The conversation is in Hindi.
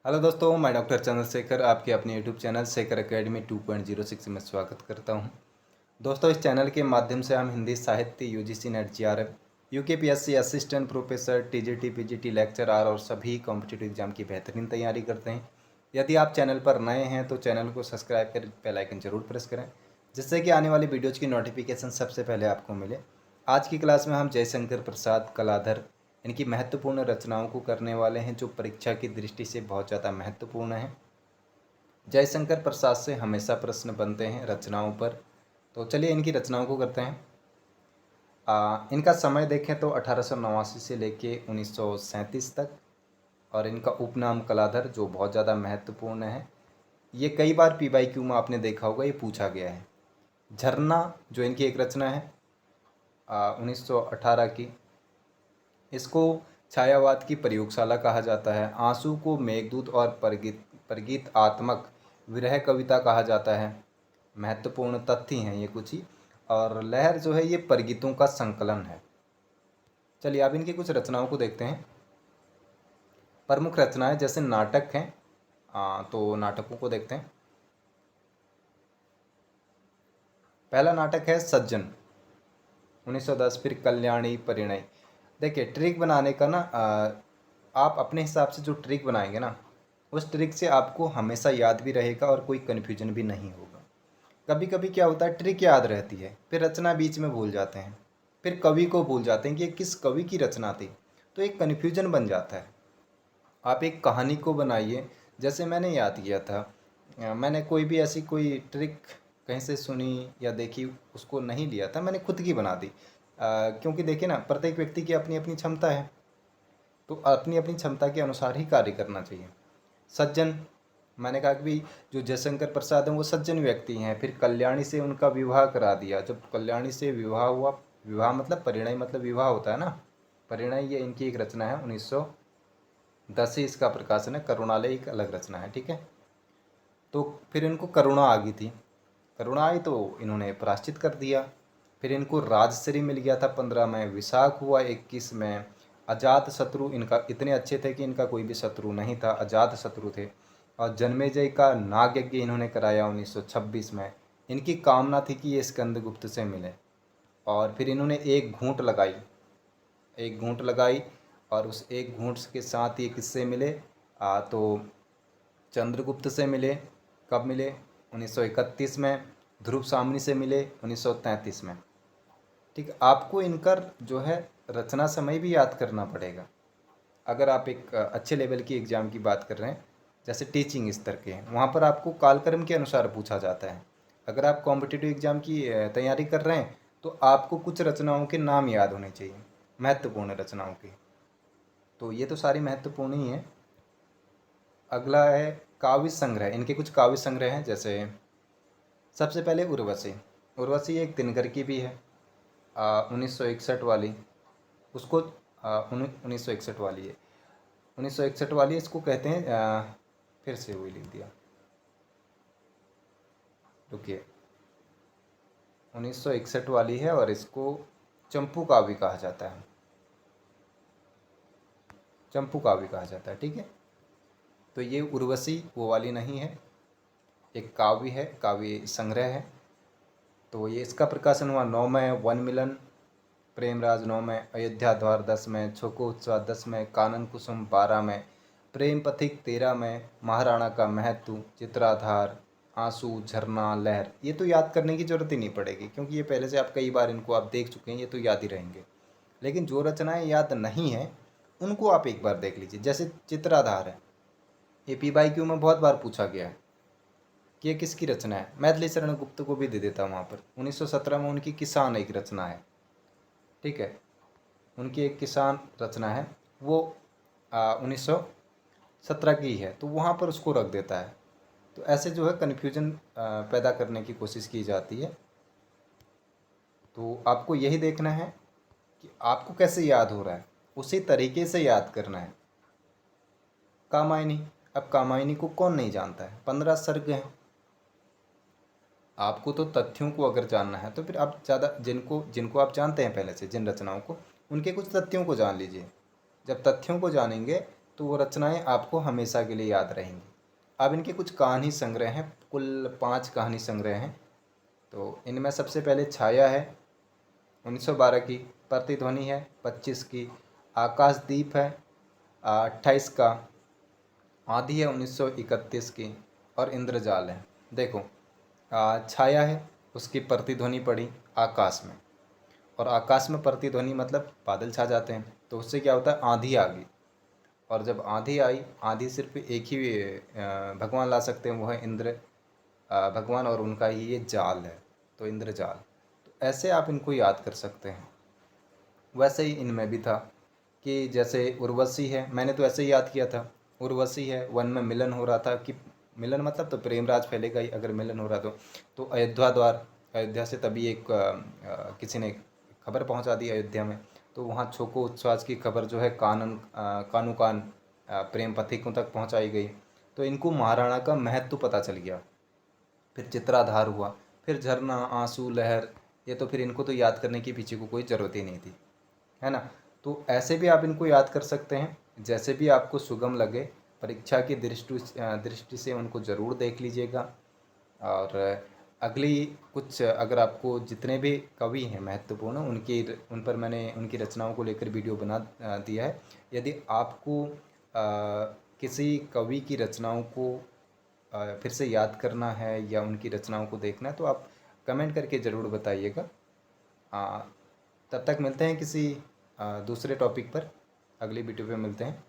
हेलो दोस्तों, मैं डॉक्टर चंद्रशेखर आपके अपने यूट्यूब चैनल शेखर एकेडमी 2.06 में स्वागत करता हूं। दोस्तों, इस चैनल के माध्यम से हम हिंदी साहित्य, UGC net, GRF, UKPSC assistant professor, TGT, PGT lecturer और सभी कॉम्पिटिटिव एग्जाम की बेहतरीन तैयारी करते हैं। यदि आप चैनल पर नए हैं तो चैनल को सब्सक्राइब कर बेल आइकन जरूर प्रेस करें, जिससे कि आने वाली वीडियोज़ की नोटिफिकेशन सबसे पहले आपको मिले। आज की क्लास में हम जयशंकर प्रसाद कलाधर इनकी महत्वपूर्ण रचनाओं को करने वाले हैं, जो परीक्षा की दृष्टि से बहुत ज़्यादा महत्वपूर्ण है। जयशंकर प्रसाद से हमेशा प्रश्न बनते हैं रचनाओं पर। तो चलिए इनकी रचनाओं को करते हैं। इनका समय देखें तो 1889 से लेके 1937 तक, और इनका उपनाम कलाधर जो बहुत ज़्यादा महत्वपूर्ण है। ये कई बार PYQ में आपने देखा होगा, ये पूछा गया है। झरना जो इनकी एक रचना है 1918 की, इसको छायावाद की प्रयोगशाला कहा जाता है। आंसू को मेघदूत और प्रगीतात्मक विरह कविता कहा जाता है। महत्वपूर्ण तथ्य हैं ये कुछ ही। और लहर जो है ये प्रगीतों का संकलन है। चलिए अब इनकी कुछ रचनाओं को देखते हैं। प्रमुख रचनाएं जैसे नाटक हैं, तो नाटकों को देखते हैं। पहला नाटक है सज्जन 1910। फिर कल्याणी परिणय। देखिए ट्रिक बनाने का ना, आप अपने हिसाब से जो ट्रिक बनाएंगे ना, उस ट्रिक से आपको हमेशा याद भी रहेगा और कोई कन्फ्यूजन भी नहीं होगा। कभी कभी क्या होता है, ट्रिक याद रहती है, फिर रचना बीच में भूल जाते हैं, फिर कवि को भूल जाते हैं कि ये किस कवि की रचना थी, तो एक कन्फ्यूजन बन जाता है। आप एक कहानी को बनाइए, जैसे मैंने याद किया था। मैंने कोई भी ऐसी कोई ट्रिक कहीं से सुनी या देखी, उसको नहीं लिया था, मैंने खुद की बना दी। क्योंकि देखिए ना, प्रत्येक व्यक्ति की अपनी अपनी क्षमता है, तो अपनी अपनी क्षमता के अनुसार ही कार्य करना चाहिए। सज्जन, मैंने कहा कि भाई जो जयशंकर प्रसाद हैं वो सज्जन व्यक्ति हैं। फिर कल्याणी से उनका विवाह करा दिया। जब कल्याणी से विवाह हुआ, विवाह मतलब परिणय मतलब विवाह होता है ना, परिणय, ये इनकी एक रचना है। 1910 ही इसका प्रकाशन है। करुणालय एक अलग रचना है, ठीक है। तो फिर इनको करुणा आ गई थी, करुणा आई तो इन्होंने प्रायश्चित कर दिया। फिर इनको राजश्री मिल गया था 15 में। विशाख हुआ 21 में। अजात शत्रु, इनका इतने अच्छे थे कि इनका कोई भी शत्रु नहीं था, अजात शत्रु थे। और जन्मेजय का नाग यज्ञ इन्होंने कराया 1926 में। इनकी कामना थी कि ये स्कंदगुप्त से मिले, और फिर इन्होंने एक घूंट लगाई, एक घूंट लगाई, और उस एक घूंट के साथ ये किससे मिले, तो चंद्रगुप्त से मिले। कब मिले? 1931 में। ध्रुव सामनी से मिले 1933 में। ठीक, आपको इनका जो है रचना समय भी याद करना पड़ेगा। अगर आप एक अच्छे लेवल की एग्ज़ाम की बात कर रहे हैं, जैसे टीचिंग स्तर के, वहाँ पर आपको कालक्रम के अनुसार पूछा जाता है। अगर आप कॉम्पिटिटिव एग्ज़ाम की तैयारी कर रहे हैं तो आपको कुछ रचनाओं के नाम याद होने चाहिए, महत्वपूर्ण रचनाओं के। तो ये तो सारी महत्वपूर्ण ही हैं। अगला है काव्य संग्रह। इनके कुछ काव्य संग्रह हैं, जैसे सबसे पहले उर्वशी। उर्वशी एक दिनकर की भी है, 1961 वाली। उसको 1961 वाली है, 1961 वाली इसको कहते हैं। फिर से वही लिख दिया, रुकिए। 1961 वाली है और इसको चंपू काव्य कहा जाता है, चंपू काव्य कहा जाता है, ठीक है। तो ये उर्वशी वो वाली नहीं है, एक काव्य है, काव्य संग्रह है। तो ये इसका प्रकाशन हुआ 9 में। वन मिलन प्रेमराज 9 में। अयोध्या द्वार 10 में। छोको उत्सव 10 में। कानन कुसुम 12 में। प्रेम पथिक 13 में। महाराणा का महत्व, चित्राधार, आंसू, झरना, लहर। ये तो याद करने की जरूरत ही नहीं पड़ेगी, क्योंकि ये पहले से आप कई बार इनको आप देख चुके हैं, ये तो याद ही रहेंगे। लेकिन जो रचनाएं याद नहीं हैं उनको आप एक बार देख लीजिए। जैसे चित्राधार है, ये PYQ में बहुत बार पूछा गया है कि ये किसकी रचना है। मैथिली शरण गुप्त को भी दे देता वहाँ पर। 1917 में उनकी किसान एक रचना है, ठीक है, उनकी एक किसान रचना है, वो 1917 की है, तो वहाँ पर उसको रख देता है। तो ऐसे जो है कन्फ्यूजन पैदा करने की कोशिश की जाती है। तो आपको यही देखना है कि आपको कैसे याद हो रहा है, उसी तरीके से याद करना है। कामायनी, अब कामायनी को कौन नहीं जानता है, 15 सर्ग हैं। आपको तो तथ्यों को अगर जानना है तो फिर आप ज़्यादा जिनको जिनको आप जानते हैं पहले से, जिन रचनाओं को, उनके कुछ तथ्यों को जान लीजिए। जब तथ्यों को जानेंगे तो वो रचनाएं आपको हमेशा के लिए याद रहेंगी। अब इनके कुछ कहानी संग्रह हैं, कुल 5 कहानी संग्रह हैं। तो इनमें सबसे पहले छाया है 1912 की, प्रतिध्वनि है 25 की, आकाशदीप है 28 का, आधी है 1931 की, और इंद्रजाल है। देखो, छाया है, उसकी प्रतिध्वनि पड़ी आकाश में, और आकाश में प्रतिध्वनि मतलब बादल छा जाते हैं, तो उससे क्या होता है, आंधी आ गई। और जब आंधी आई, आंधी सिर्फ एक ही भगवान ला सकते हैं, वो है इंद्र भगवान, और उनका ही ये जाल है, तो इंद्रजाल। तो ऐसे आप इनको याद कर सकते हैं। वैसे ही इनमें भी था कि जैसे उर्वशी है, मैंने तो ऐसे ही याद किया था। उर्वशी है, वन में मिलन हो रहा था, कि मिलन मतलब तो प्रेमराज फैलेगा ही अगर मिलन हो रहा तो अयोध्या द्वार, अयोध्या से तभी एक किसी ने खबर पहुंचा दी अयोध्या में, तो वहाँ छोको उच्छ्वास की खबर जो है कानन कानू कान प्रेम पथिकों तक पहुंचाई गई। तो इनको महाराणा का महत्व पता चल गया। फिर चित्राधार हुआ, फिर झरना, आंसू, लहर, ये तो फिर इनको तो याद करने की पीछे को कोई ज़रूरत ही नहीं थी, है ना। तो ऐसे भी आप इनको याद कर सकते हैं, जैसे भी आपको सुगम लगे। परीक्षा की दृष्टि से उनको ज़रूर देख लीजिएगा। और अगली कुछ, अगर आपको जितने भी कवि हैं महत्वपूर्ण, उन पर मैंने उनकी रचनाओं को लेकर वीडियो बना दिया है। यदि आपको किसी कवि की रचनाओं को फिर से याद करना है या उनकी रचनाओं को देखना है, तो आप कमेंट करके ज़रूर बताइएगा। तब तक मिलते हैं किसी दूसरे टॉपिक पर, अगली वीडियो पे मिलते हैं।